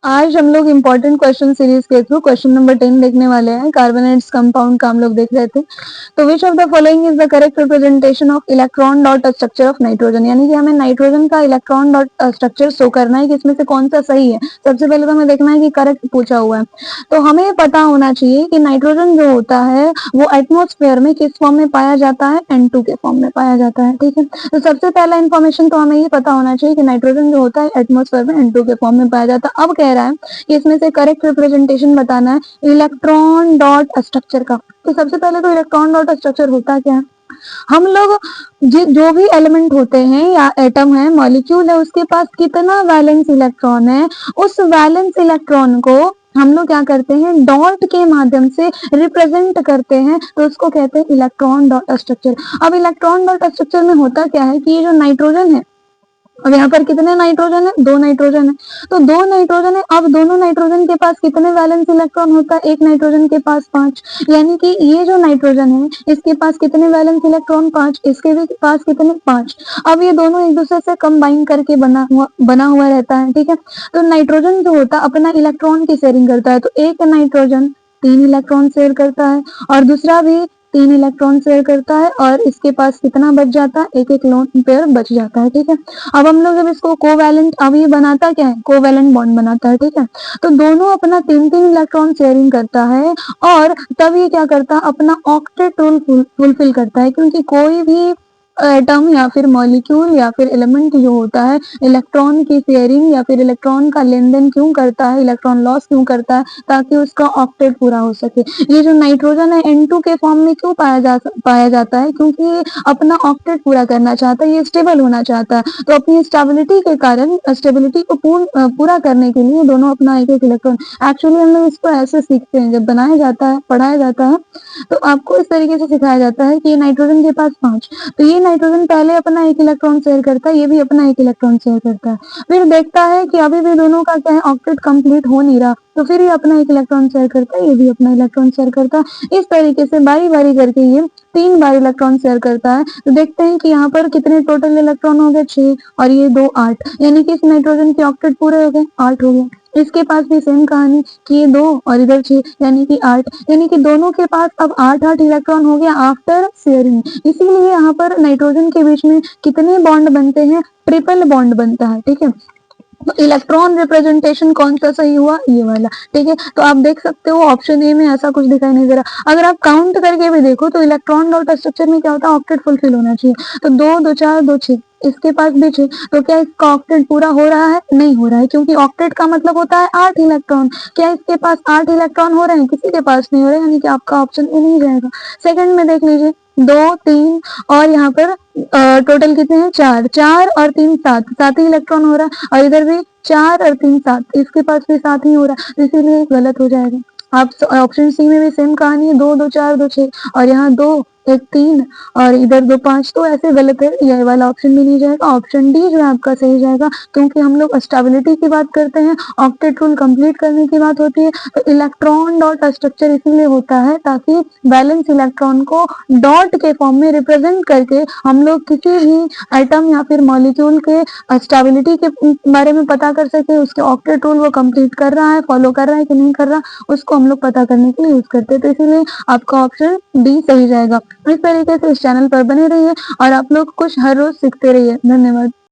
आज हम लोग इम्पोर्टेंट क्वेश्चन सीरीज के थ्रू क्वेश्चन नंबर 10 देखने वाले हैं। कार्बोनेट्स कंपाउंड का हम लोग देख रहे थे। तो which of the following is the correct representation of electron dot structure of nitrogen, यानी कि हमें नाइट्रोजन का इलेक्ट्रॉन डॉट स्ट्रक्चर शो करना है कि इसमें से कौन सा सही है। सबसे पहले तो हमें देखना है कि करेक्ट पूछा हुआ है, तो हमें पता होना चाहिए कि नाइट्रोजन जो होता है वो एटमोस्फेयर में किस फॉर्म में पाया जाता है, N2 के फॉर्म में पाया जाता है। ठीक है, तो सबसे पहला इन्फॉर्मेशन तो हमें ये पता होना चाहिए कि नाइट्रोजन जो होता है एटमोस्फेयर में N2 के फॉर्म में पाया जाता है। अब कह रहा है कि इसमें से करेक्ट रिप्रेजेंटेशन बताना है इलेक्ट्रॉन डॉट स्ट्रक्चर का। तो सबसे पहले तो इलेक्ट्रॉन डॉट स्ट्रक्चर होता क्या है, हम लोग जो भी एलिमेंट होते हैं या एटम है, मॉलिक्यूल है, उसके पास कितना वैलेंस इलेक्ट्रॉन है, उस वैलेंस इलेक्ट्रॉन को हम लोग क्या करते हैं, डॉट के माध्यम से रिप्रेजेंट करते हैं, तो उसको कहते हैं इलेक्ट्रॉन डॉट स्ट्रक्चर। अब इलेक्ट्रॉन डॉट स्ट्रक्चर में होता क्या है कि ये जो नाइट्रोजन है, अब यहाँ पर कितने नाइट्रोजन है, 2 नाइट्रोजन है, तो 2 नाइट्रोजन है। अब दोनों नाइट्रोजन के पास कितने वैलेंस इलेक्ट्रॉन होता है, एक नाइट्रोजन के पास 5, यानी कि ये जो नाइट्रोजन है इसके पास कितने वैलेंस इलेक्ट्रॉन, 5, इसके भी पास कितने, 5। अब ये दोनों एक दूसरे से कंबाइन करके बना हुआ रहता है। ठीक है, तो नाइट्रोजन जो होता है अपना इलेक्ट्रॉन की शेयरिंग करता है, तो एक नाइट्रोजन 3 इलेक्ट्रॉन शेयर करता है और दूसरा भी 3 इलेक्ट्रॉन शेयर करता है, और इसके पास कितना बच जाता है, एक एक लोन पेयर बच जाता है। ठीक है, अब हम लोग जब इसको कोवैलेंट, अब ये बनाता क्या है, कोवैलेंट बॉन्ड बनाता है। ठीक है, तो दोनों अपना 3-3 इलेक्ट्रॉन शेयरिंग करता है, और तब ये क्या करता है, अपना ऑक्टेट रूल फुलफिल करता है, क्योंकि कोई भी एटम या फिर मॉलिक्यूल या फिर एलिमेंट जो होता है इलेक्ट्रॉन की शेयरिंग या फिर इलेक्ट्रॉन का लेन देन क्यों करता है, इलेक्ट्रॉन लॉस क्यों करता है, ताकि उसका ऑक्टेट पूरा हो सके। ये जो नाइट्रोजन है N2 के फॉर्म में क्यों पाया जाता है, क्योंकि ये अपना ऑक्टेट पूरा करना चाहता है, ये स्टेबल होना चाहता है, तो अपनी स्टेबिलिटी के कारण, स्टेबिलिटी को पूरा करने के लिए दोनों अपना एक एक इलेक्ट्रॉन, एक्चुअली हम लोग इसको ऐसे सीखते हैं, जब बनाया जाता है, पढ़ाया जाता है, तो आपको इस तरीके से सिखाया जाता है कि ये नाइट्रोजन के पास 5, तो ये नाइट्रोजन पहले अपना एक इलेक्ट्रॉन शेयर करता है, ये भी अपना एक इलेक्ट्रॉन शेयर करता है, फिर देखता है कि अभी भी दोनों का क्या है, ऑक्टेट कंप्लीट हो नहीं रहा, तो फिर ये अपना एक इलेक्ट्रॉन शेयर करता है, ये भी अपना इलेक्ट्रॉन शेयर करता है। इस तरीके से बारी बारी करके ये 3 बार इलेक्ट्रॉन शेयर करता है। तो देखते हैं कि यहाँ पर कितने टोटल इलेक्ट्रॉन हो गए, 6, और ये 2, 8, यानी कि इस नाइट्रोजन के ऑक्टेट पूरे हो गए, 8 हो गए। इसके पास भी सेम कहानी कि ये 2 और इधर 6, यानी कि 8, यानी कि दोनों के पास अब 8-8 इलेक्ट्रॉन हो गया आफ्टर शेयरिंग। इसीलिए यहाँ पर नाइट्रोजन के बीच में कितने बॉन्ड बनते हैं, ट्रिपल बॉन्ड बनता है। ठीक है, तो इलेक्ट्रॉन रिप्रेजेंटेशन कौन सा सही हुआ, ये वाला। ठीक है, तो आप देख सकते हो ऑप्शन ए में ऐसा कुछ दिखाई नहीं दे रहा। अगर आप काउंट करके भी देखो तो इलेक्ट्रॉन डॉट स्ट्रक्चर में क्या होता है, ऑक्टेट फुलफिल होना चाहिए, तो 2, 2, 4, 2, 6, इसके पास भी 6, तो क्या इसका ऑक्टेट पूरा हो रहा है, नहीं हो रहा है, क्योंकि ऑक्टेट का मतलब होता है 8 इलेक्ट्रॉन। क्या इसके पास 8 इलेक्ट्रॉन हो रहे हैं, किसी के पास नहीं हो रहे, यानी कि आपका ऑप्शन ए नहीं जाएगा। सेकंड में देख लीजिए, 2, 3 और यहाँ पर टोटल कितने हैं, 4, 4 और 3, 7, 7 ही इलेक्ट्रॉन हो रहा है, और इधर भी 4 और 3, 7, इसके पास भी 7 ही हो रहा है, इसीलिए गलत हो जाएगा। आप ऑप्शन सी में भी सेम कहानी है, 2, 2, 4, 2, 6, और यहाँ 2, 1, 3 और इधर 2, 5, तो ऐसे गलत है, ये वाला ऑप्शन भी नहीं जाएगा। ऑप्शन डी जो है आपका सही जाएगा, क्योंकि हम लोग स्टेबिलिटी की बात करते हैं, ऑक्टेट रूल कंप्लीट करने की बात होती है, तो इलेक्ट्रॉन डॉट स्ट्रक्चर इसीलिए होता है ताकि बैलेंस इलेक्ट्रॉन को डॉट के फॉर्म में रिप्रेजेंट करके हम लोग किसी भी एटम या फिर मॉलिक्यूल के स्टेबिलिटी के बारे में पता कर सके, उसके ऑक्टेट रूल वो कंप्लीट कर रहा है, फॉलो कर रहा है कि नहीं कर रहा, उसको हम लोग पता करने के लिए यूज करते हैं। तो इसीलिए आपका ऑप्शन डी सही जाएगा। इस तरीके से इस चैनल पर बने रहिए और आप लोग कुछ हर रोज सीखते रहिए। धन्यवाद।